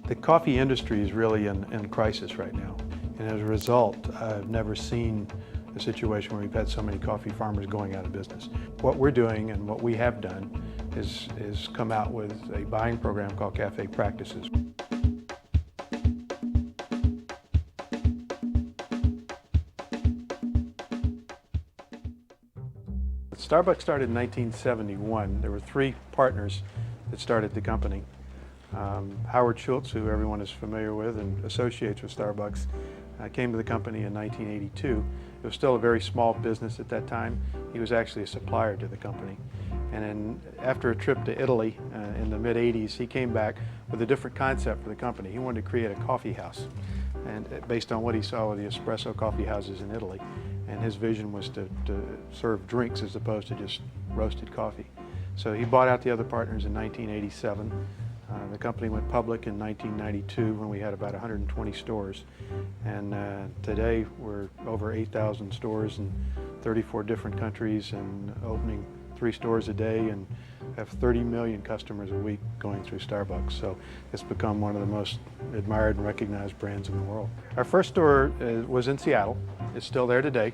The coffee industry is really in crisis right now. And as a result, I've never seen a situation where we've had so many coffee farmers going out of business. What we're doing and what we have done is come out with a buying program called Cafe Practices. Starbucks started in 1971. There were three partners that started the company. Howard Schultz, who everyone is familiar with and associates with Starbucks, came to the company in 1982. It was still a very small business at that time. He was actually a supplier to the company. And after a trip to Italy in the mid-'80s, he came back with a different concept for the company. He wanted to create a coffee house, and based on what he saw with the espresso coffee houses in Italy. And his vision was to serve drinks as opposed to just roasted coffee. So he bought out the other partners in 1987. The company went public in 1992 when we had about 120 stores. And today we're over 8,000 stores in 34 different countries and opening 3 stores a day and have 30 million customers a week going through Starbucks. So it's become one of the most admired and recognized brands in the world. Our first store was in Seattle. It's still there today.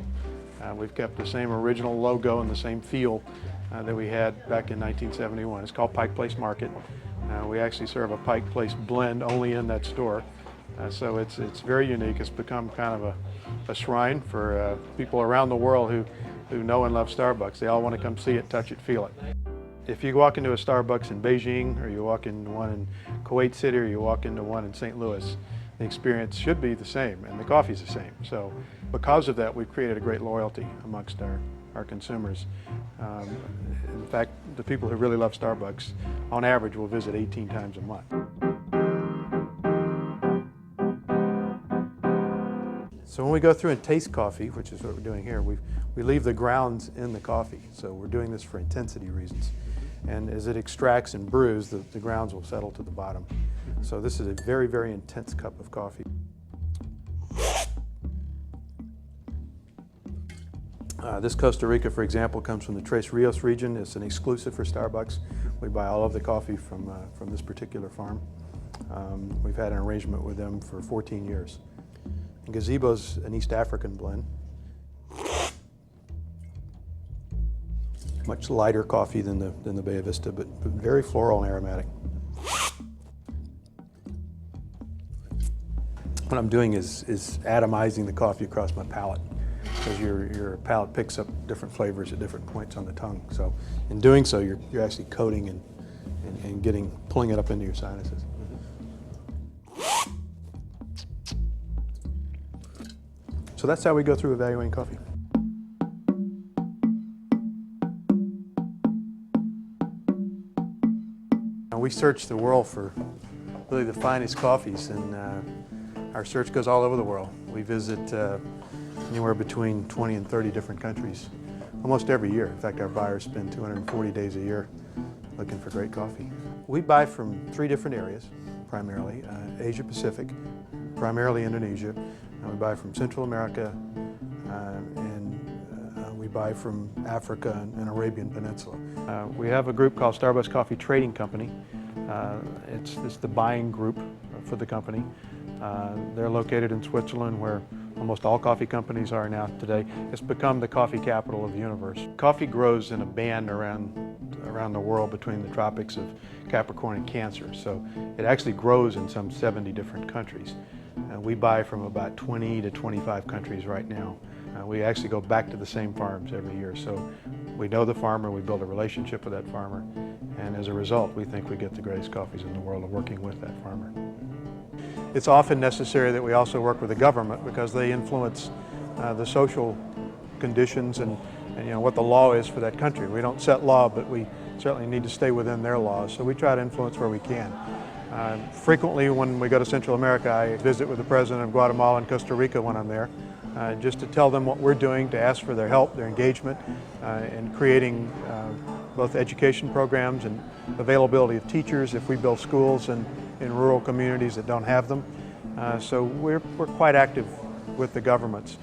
We've kept the same original logo and the same feel that we had back in 1971. It's called Pike Place Market. We actually serve a Pike Place blend only in that store. So it's very unique. It's become kind of a shrine for people around the world who know and love Starbucks. They all want to come see it, touch it, feel it. If you walk into a Starbucks in Beijing, or you walk into one in Kuwait City, or you walk into one in St. Louis, the experience should be the same, and the coffee's the same. So because of that, we've created a great loyalty amongst our consumers. In fact, the people who really love Starbucks, on average, will visit 18 times a month. So when we go through and taste coffee, which is what we're doing here, we leave the grounds in the coffee. So we're doing this for intensity reasons. And as it extracts and brews, the grounds will settle to the bottom. So this is a very, very intense cup of coffee. This Costa Rica, for example, comes from the Tres Rios region. It's an exclusive for Starbucks. We buy all of the coffee from this particular farm. We've had an arrangement with them for 14 years. And Gazebo's an East African blend. Much lighter coffee than the Bella Vista, but very floral and aromatic. What I'm doing is atomizing the coffee across my palate, because your palate picks up different flavors at different points on the tongue. So in doing so, you're actually coating and pulling it up into your sinuses. So that's how we go through evaluating coffee. We search the world for really the finest coffees, and our search goes all over the world. We visit anywhere between 20 and 30 different countries almost every year. In fact, our buyers spend 240 days a year looking for great coffee. We buy from 3 different areas, primarily. Asia Pacific, primarily Indonesia. We buy from Central America, and we buy from Africa and Arabian Peninsula. We have a group called Starbucks Coffee Trading Company. It's the buying group for the company. They're located in Switzerland, where almost all coffee companies are now today. It's become the coffee capital of the universe. Coffee grows in a band around the world between the tropics of Capricorn and Cancer. So it actually grows in some 70 different countries. We buy from about 20 to 25 countries right now. We actually go back to the same farms every year. So we know the farmer, we build a relationship with that farmer, and as a result, we think we get the greatest coffees in the world of working with that farmer. It's often necessary that we also work with the government, because they influence the social conditions and what the law is for that country. We don't set law, but we certainly need to stay within their laws, so we try to influence where we can. Frequently when we go to Central America, I visit with the president of Guatemala and Costa Rica when I'm there, just to tell them what we're doing, to ask for their help, their engagement in creating both education programs and availability of teachers if we build schools in rural communities that don't have them. So we're quite active with the governments.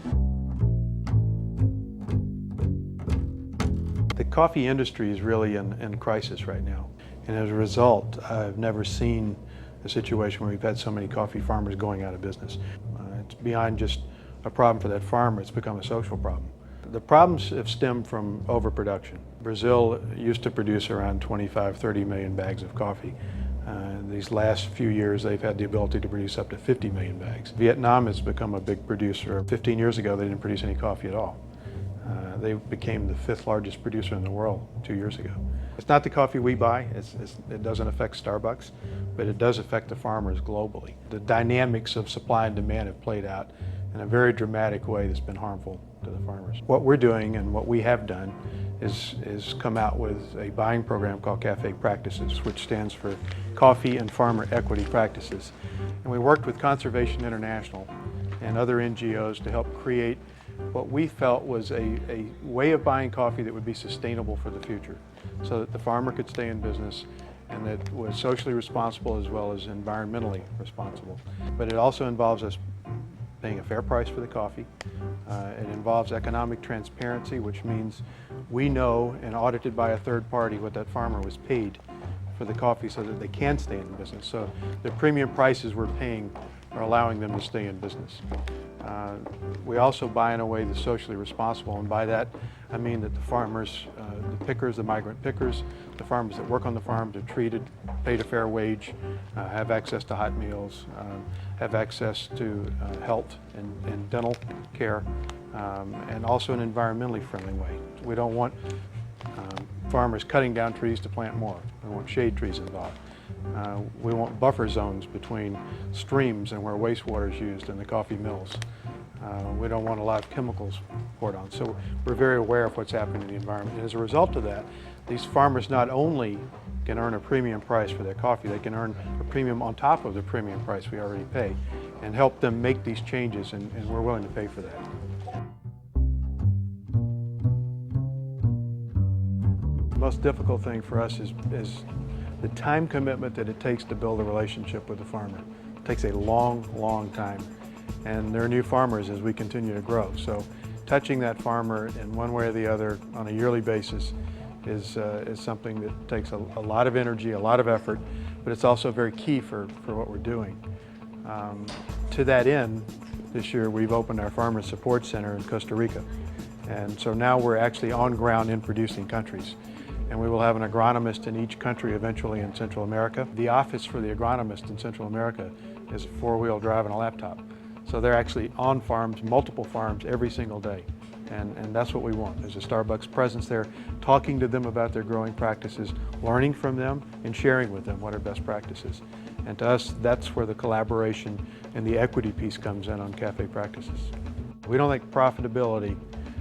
The coffee industry is really in crisis right now. And as a result, I've never seen a situation where we've had so many coffee farmers going out of business. It's beyond just a problem for that farmer, it's become a social problem. The problems have stemmed from overproduction. Brazil used to produce around 25-30 million bags of coffee. These last few years they've had the ability to produce up to 50 million bags. Vietnam has become a big producer. 15 years ago they didn't produce any coffee at all. They became the 5th largest producer in the world 2 years ago. It's not the coffee we buy, it doesn't affect Starbucks, but it does affect the farmers globally. The dynamics of supply and demand have played out in a very dramatic way that's been harmful to the farmers. What we're doing and what we have done is come out with a buying program called Cafe Practices, which stands for Coffee and Farmer Equity Practices. And we worked with Conservation International and other NGOs to help create what we felt was a way of buying coffee that would be sustainable for the future, so that the farmer could stay in business and that was socially responsible as well as environmentally responsible. But it also involves us paying a fair price for the coffee. It involves economic transparency, which means we know and audited by a third party what that farmer was paid for the coffee so that they can stay in business. So the premium prices we're paying are allowing them to stay in business. We also buy in a way that's socially responsible, and by that I mean that the farmers, the pickers, the migrant pickers, the farmers that work on the farms are treated, paid a fair wage, have access to hot meals, have access to health and dental care, and also an environmentally friendly way. We don't want farmers cutting down trees to plant more. We want shade trees involved. We want buffer zones between streams and where wastewater is used in the coffee mills. We don't want a lot of chemicals poured on. So we're very aware of what's happening in the environment. And as a result of that, these farmers not only can earn a premium price for their coffee, they can earn a premium on top of the premium price we already pay and help them make these changes, and we're willing to pay for that. The most difficult thing for us is the time commitment that it takes to build a relationship with the farmer. It takes a long, long time. And there are new farmers as we continue to grow. So touching that farmer in one way or the other on a yearly basis is something that takes a lot of energy, a lot of effort, but it's also very key for what we're doing. To that end, this year we've opened our Farmer Support Center in Costa Rica. And so now we're actually on ground in producing countries. And we will have an agronomist in each country eventually in Central America. The office for the agronomist in Central America is a 4-wheel drive and a laptop. So they're actually on farms, multiple farms, every single day. And that's what we want. There's a Starbucks presence there, talking to them about their growing practices, learning from them, and sharing with them what are best practices. And to us, that's where the collaboration and the equity piece comes in on Cafe Practices. We don't think profitability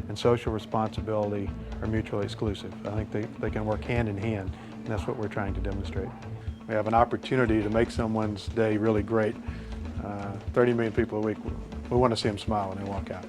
and social responsibility are mutually exclusive. I think they can work hand in hand, and that's what we're trying to demonstrate. We have an opportunity to make someone's day really great. 30 million people a week, we want to see them smile when they walk out.